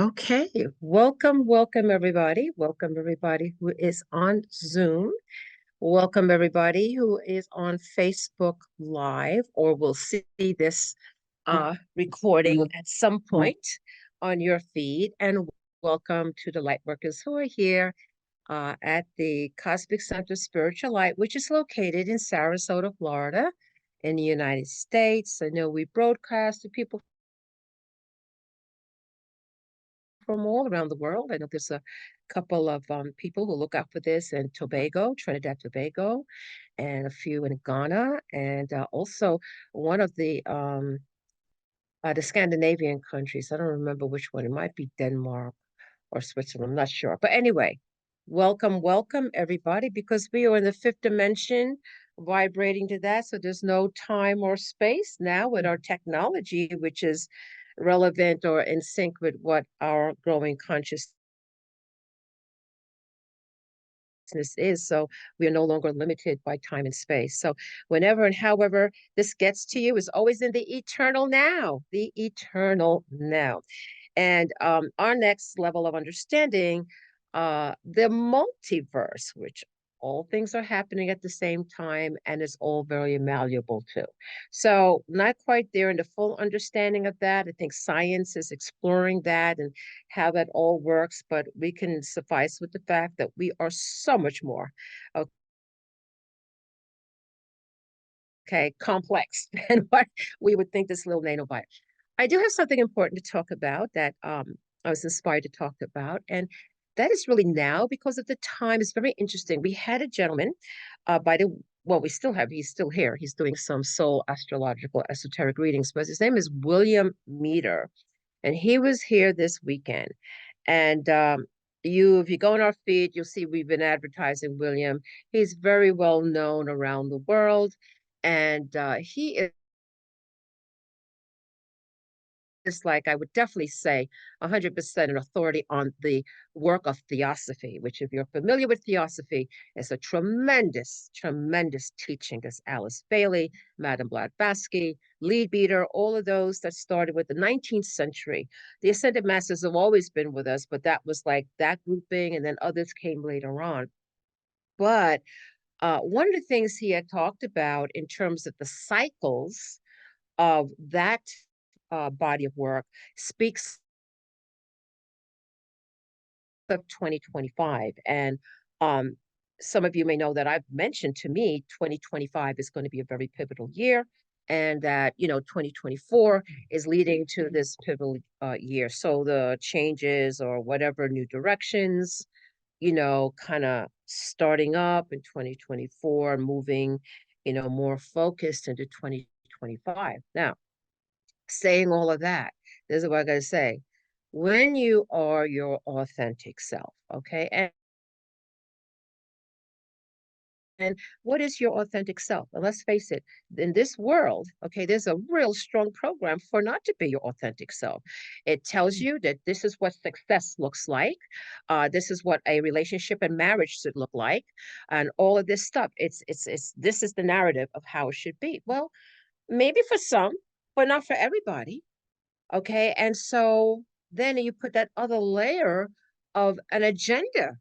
Okay, welcome everybody. Welcome everybody who is on Zoom. Welcome everybody who is on Facebook Live or will see this recording at some point on your feed. And welcome to the Lightworkers who are here at the Cosmic Center Spiritual Light, which is located in Sarasota, Florida, in the United States. I know we broadcast to people from all around the world. I know there's a couple of people who look out for this in Tobago, Trinidad, Tobago, and a few in Ghana, and also one of the Scandinavian countries. I don't remember which one. It might be Denmark or Switzerland. I'm not sure. But anyway, welcome everybody, because we are in the fifth dimension, vibrating to that. So there's no time or space now with our technology, which is relevant or in sync with what our growing consciousness is. So we are no longer limited by time and space. So whenever and however this gets to you is always in the eternal now, the eternal now. And our next level of understanding, the multiverse, which all things are happening at the same time and is all very malleable too. So not quite there in the full understanding of that. I think science is exploring that and how that all works, but we can suffice with the fact that we are so much more okay, complex than what we would think this little nanovirus. I do have something important to talk about that I was inspired to talk about, and that is really now because of the time. It's very interesting. We had a gentleman we still have, he's still here. He's doing some soul astrological esoteric readings, but his name is William Meter, and he was here this weekend. And if you go on our feed, you'll see we've been advertising William. He's very well known around the world, and he is, like, I would definitely say, 100% an authority on the work of theosophy, which, if you're familiar with theosophy, is a tremendous teaching. There's Alice Bailey, Madame Blavatsky, Leadbeater, all of those that started with the 19th century. The Ascended Masters have always been with us, but that was like that grouping, and then others came later on. But one of the things he had talked about in terms of the cycles of that body of work speaks of 2025. And um, some of you may know that I've mentioned, to me, 2025 is going to be a very pivotal year, and that, 2024 is leading to this pivotal year. So the changes or whatever new directions, kind of starting up in 2024, moving, more focused into 2025. Now, saying all of that, this is what I got to say. When you are your authentic self, okay? And what is your authentic self? And let's face it, in this world, okay, there's a real strong program for not to be your authentic self. It tells you that this is what success looks like. This is what a relationship and marriage should look like, and all of this stuff. It's this is the narrative of how it should be. Well, maybe for some, but not for everybody. Okay. And so then you put that other layer of an agenda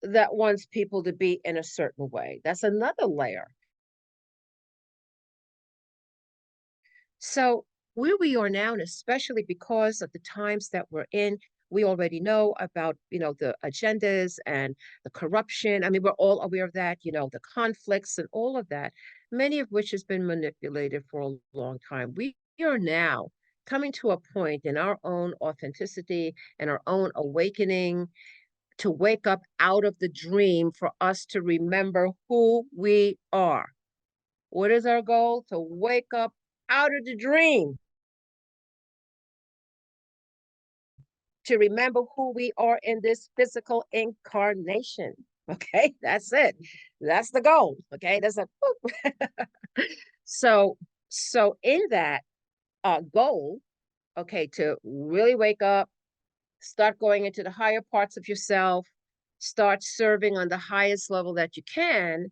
that wants people to be in a certain way. That's another layer. So where we are now, and especially because of the times that we're in, we already know about, the agendas and the corruption. I mean, we're all aware of that, the conflicts and all of that, many of which has been manipulated for a long time. We are now coming to a point in our own authenticity and our own awakening to wake up out of the dream, for us to remember who we are. What is our goal? To wake up out of the dream, to remember who we are in this physical incarnation. Okay, that's it. That's the goal. Okay, that's a so in that goal, okay, to really wake up, start going into the higher parts of yourself, start serving on the highest level that you can.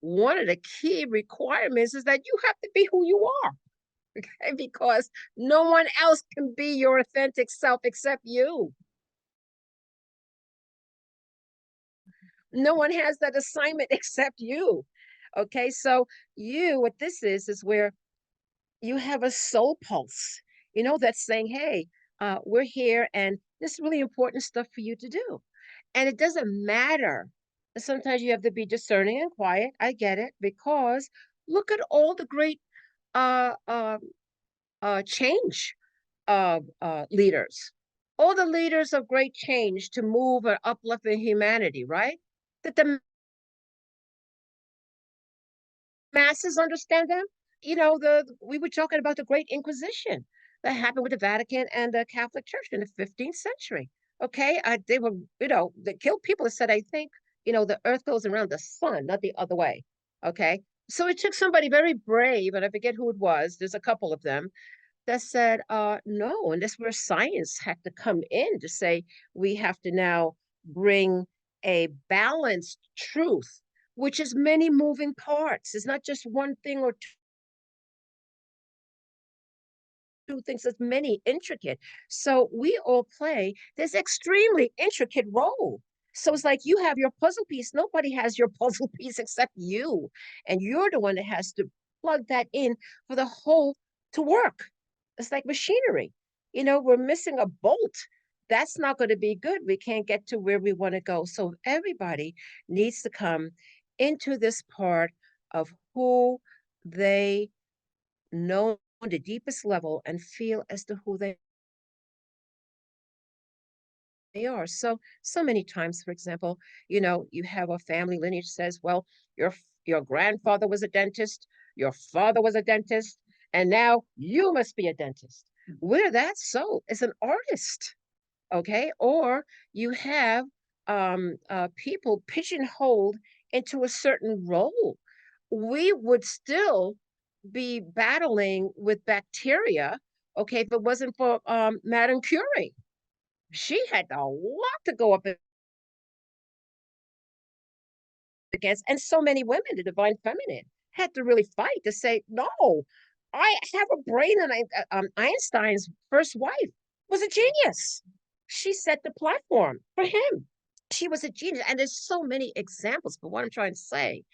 One of the key requirements is that you have to be who you are. Okay, because no one else can be your authentic self except you. No one has that assignment except you. Okay, so what this is where you have a soul pulse, that's saying, hey, we're here and this is really important stuff for you to do. And it doesn't matter. Sometimes you have to be discerning and quiet. I get it, because look at all the great uh, uh, change leaders, all the leaders of great change to move or uplift in humanity, right? That the masses understand them. The we were talking about the Great Inquisition that happened with the Vatican and the Catholic Church in the 15th century. Okay, they were, they killed people that said, I think, the Earth goes around the sun, not the other way. Okay, so it took somebody very brave, and I forget who it was. There's a couple of them that said, no, and that's where science had to come in to say we have to now bring a balanced truth, which is many moving parts. It's not just one thing or two things, it's many intricate. So we all play this extremely intricate role. So it's like you have your puzzle piece. Nobody has your puzzle piece except you. And you're the one that has to plug that in for the whole to work. It's like machinery. We're missing a bolt. That's not going to be good. We can't get to where we want to go. So everybody needs to come into this part of who they know on the deepest level and feel as to who they are. So many times, for example, you have a family lineage says, well, your grandfather was a dentist, your father was a dentist, and now you must be a dentist. Where that's so, it's an artist, okay? Or you have people pigeonholed into a certain role. We would still be battling with bacteria, okay, if it wasn't for Madame Curie. She had a lot to go up against, and so many women, the divine feminine, had to really fight to say, no, I have a brain, and Einstein's first wife was a genius. She set the platform for him. She was a genius, and there's so many examples. But what I'm trying to say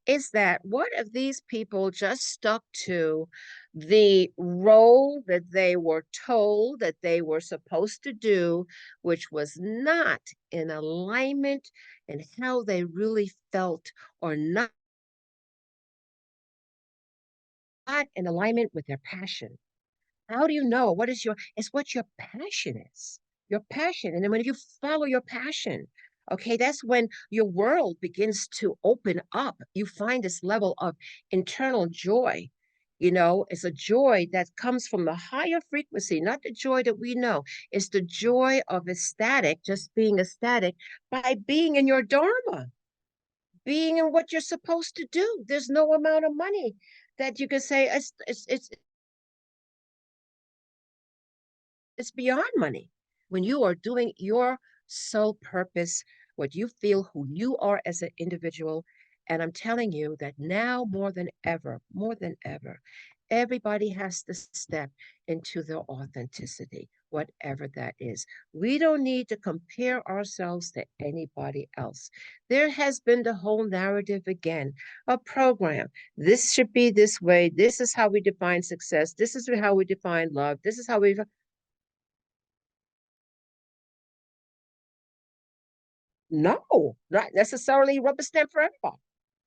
is that what if these people just stuck to the role that they were told that they were supposed to do, which was not in alignment and how they really felt, or not in alignment with their passion? How do you know what is it's what your passion is? Your passion. And then when you follow your passion, okay, that's when your world begins to open up. You find this level of internal joy. It's a joy that comes from the higher frequency, not the joy that we know. It's the joy of ecstatic, just being ecstatic by being in your dharma, being in what you're supposed to do. There's no amount of money that you can say it's beyond money. When you are doing your sole purpose, what you feel, who you are as an individual. And I'm telling you that now more than ever, everybody has to step into their authenticity, whatever that is. We don't need to compare ourselves to anybody else. There has been the whole narrative again, a program. This should be this way. This is how we define success. This is how we define love. This is how we. No, not necessarily rubber stamp for everybody.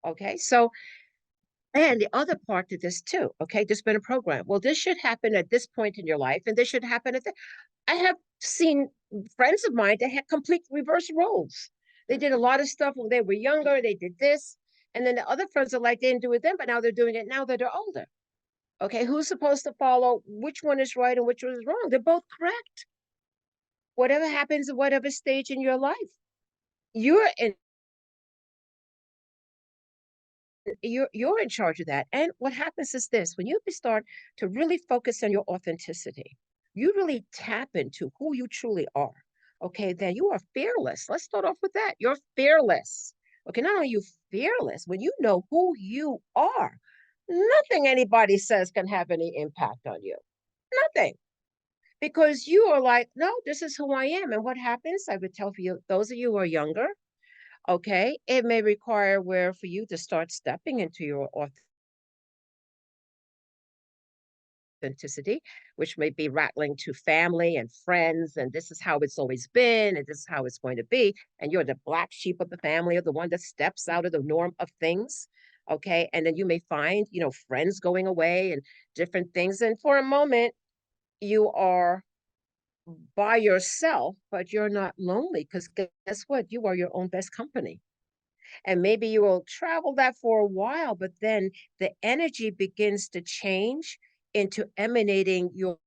Okay, so, and the other part to this too, okay, there's been a program. Well, this should happen at this point in your life, and this should happen at the. I have seen friends of mine that had complete reverse roles. They did a lot of stuff when they were younger, they did this, and then the other friends are like, they didn't do it then, but now they're doing it now that they're older. Okay, who's supposed to follow which one is right and which one is wrong? They're both correct. Whatever happens at whatever stage in your life, you're in you're in charge of that. And what happens is this: when you start to really focus on your authenticity, you really tap into who you truly are. Okay, then you are fearless. Let's start off with that. You're fearless. Okay, not only are you fearless, when you know who you are, nothing anybody says can have any impact on you. Nothing. Because you are like, no, this is who I am. And what happens? I would tell you, those of you who are younger, Okay, it may require where for you to start stepping into your authenticity, which may be rattling to family and friends, and this is how it's always been, and this is how it's going to be. And you're the black sheep of the family, or the one that steps out of the norm of things. Okay. And then you may find, friends going away and different things. And for a moment, you are by yourself, but you're not lonely because guess what? You are your own best company. And maybe you will travel that for a while, but then the energy begins to change into emanating your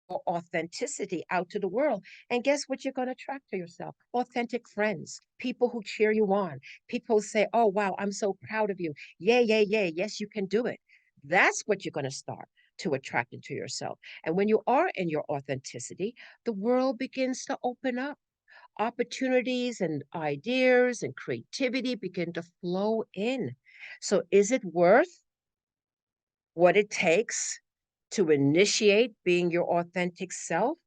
authenticity out to the world. And guess what you're going to attract to yourself? Authentic friends, people who cheer you on, people who say, "Oh, wow, I'm so proud of you. Yay, yay, yay. Yes, you can do it." That's what you're going to start to attract into yourself. And when you are in your authenticity, the world begins to open up. Opportunities and ideas and creativity begin to flow in. So, is it worth what it takes to initiate being your authentic self?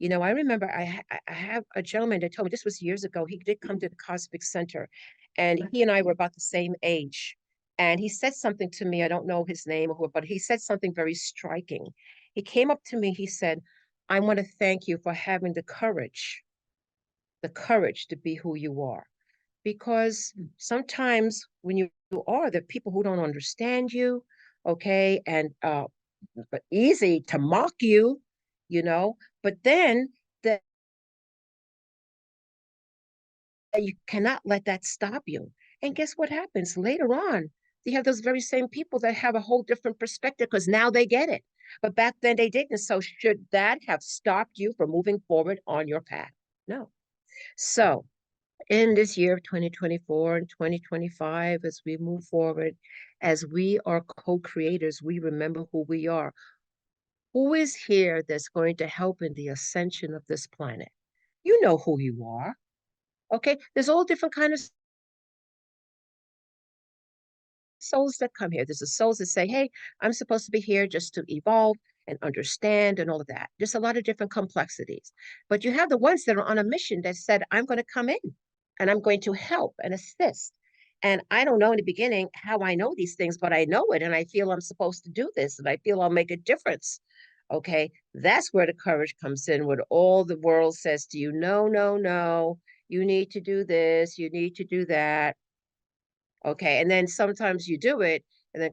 I remember I have a gentleman that told me this was years ago. He did come to the Cosmic Center, and he and I were about the same age. And he said something to me. I don't know his name or who, but he said something very striking. He came up to me. He said, "I want to thank you for having the courage to be who you are." Because sometimes when you are, there are people who don't understand you, okay, and but easy to mock you, you know, but then that you cannot let that stop you. And guess what happens later on? You have those very same people that have a whole different perspective because now they get it. But back then they didn't. So should that have stopped you from moving forward on your path? No. So in this year of 2024 and 2025, as we move forward, as we are co-creators, we remember who we are. Who is here that's going to help in the ascension of this planet? You know who you are. Okay. There's all different kind of souls that come here. There's the souls that say, "Hey, I'm supposed to be here just to evolve and understand and all of that." There's a lot of different complexities. But you have the ones that are on a mission that said, "I'm going to come in and I'm going to help and assist." And I don't know in the beginning how I know these things, but I know it and I feel I'm supposed to do this and I feel I'll make a difference. Okay. That's where the courage comes in, when all the world says to you, "No, no, no, you need to do this, you need to do that." Okay. And then sometimes you do it and then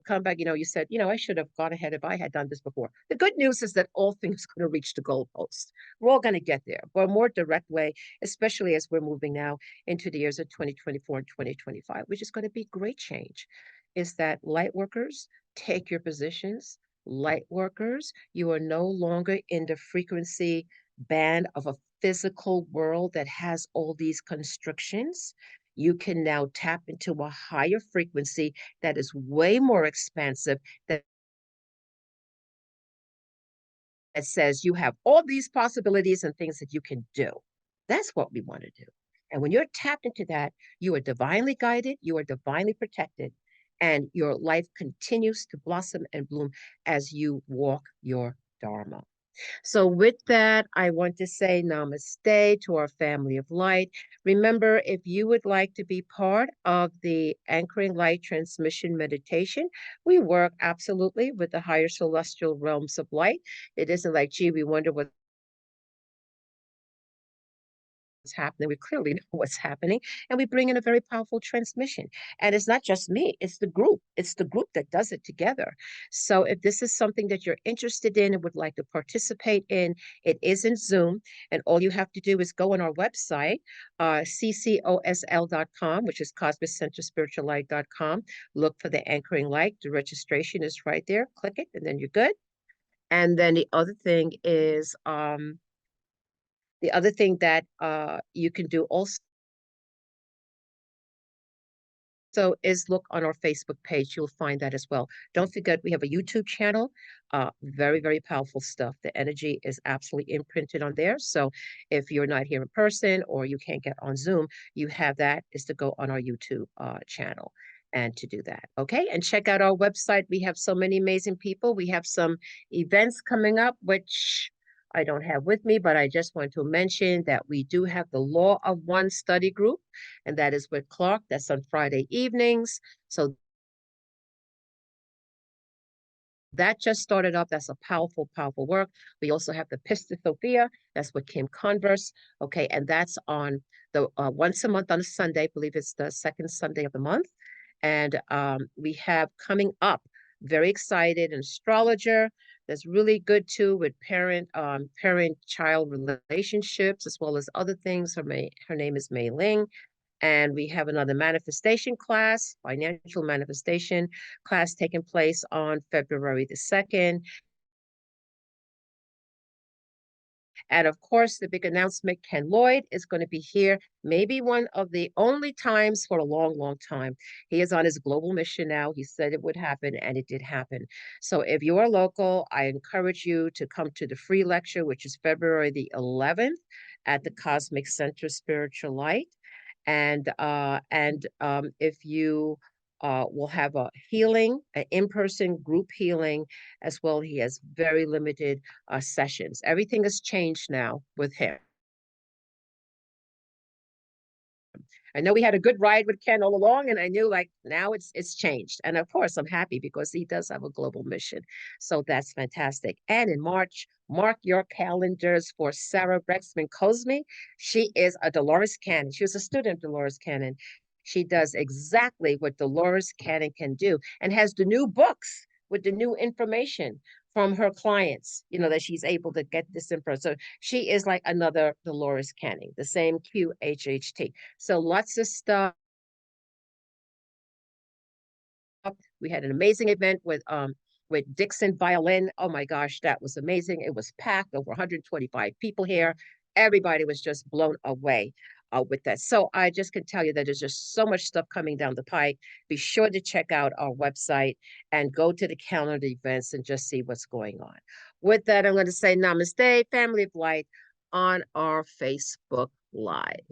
come back, you said, "I should have gone ahead if I had done this before." The good news is that all things are going to reach the goalpost. We're all going to get there, but a more direct way, especially as we're moving now into the years of 2024 and 2025, which is going to be great change, is that light workers take your positions. Light workers, you are no longer in the frequency band of a physical world that has all these constrictions. You can now tap into a higher frequency that is way more expansive, that says you have all these possibilities and things that you can do. That's what we want to do. And when you're tapped into that, you are divinely guided, you are divinely protected, and your life continues to blossom and bloom as you walk your Dharma. So, with that, I want to say namaste to our family of light. Remember, if you would like to be part of the Anchoring Light Transmission Meditation, we work absolutely with the higher celestial realms of light. It isn't like, gee, we wonder what happening. We clearly know what's happening, and we bring in a very powerful transmission. And it's not just me, it's the group. It's the group that does it together. So if this is something that you're interested in and would like to participate in, it is in Zoom. And all you have to do is go on our website, ccosl.com, which is Cosmic Center Spiritual Light.com. Look for the Anchoring Light. The registration is right there. Click it, and then you're good. And then the other thing that you can do also is look on our Facebook page. You'll find that as well. Don't forget, we have a YouTube channel. Very, very powerful stuff. The energy is absolutely imprinted on there. So if you're not here in person or you can't get on Zoom, you have that is to go on our YouTube channel. and to do that. Okay. And check out our website. We have so many amazing people. We have some events coming up, which I don't have with me, but I just want to mention that we do have the Law of One study group, and that is with Clark. That's on Friday evenings. So that just started up. That's a powerful, powerful work. We also have the Pista Sophia. That's with Kim Converse. Okay, and that's on the once a month on a Sunday. I believe it's the second Sunday of the month. And we have coming up, very excited, an astrologer that's really good too with parent-child relationships as well as other things. Her name is Mei Ling. And we have another manifestation class, financial manifestation class taking place on February the 2nd. And of course, the big announcement, Ken Lloyd is going to be here, maybe one of the only times for a long, long time. He is on his global mission now. He said it would happen, and it did happen. So if you are local, I encourage you to come to the free lecture, which is February the 11th at the Cosmic Center Spiritual Light. And if you will have a healing, an in-person group healing as well. He has very limited sessions. Everything has changed now with him. I know we had a good ride with Ken all along, and I knew like now it's changed. And of course, I'm happy because he does have a global mission. So that's fantastic. And in March, mark your calendars for Sarah Brexman Cosme. She is a Dolores Cannon. She was a student of Dolores Cannon. She does exactly what Dolores Cannon can do and has the new books with the new information from her clients, that she's able to get this info. So she is like another Dolores Canning, the same QHHT. So lots of stuff. We had an amazing event with Dixon Violin. Oh my gosh, that was amazing. It was packed, over 125 people here. Everybody was just blown away with that. So I just can tell you that there's just so much stuff coming down the pike. Be sure to check out our website and go to the calendar events and just see what's going on. With that, I'm going to say namaste, family of light, on our Facebook Live.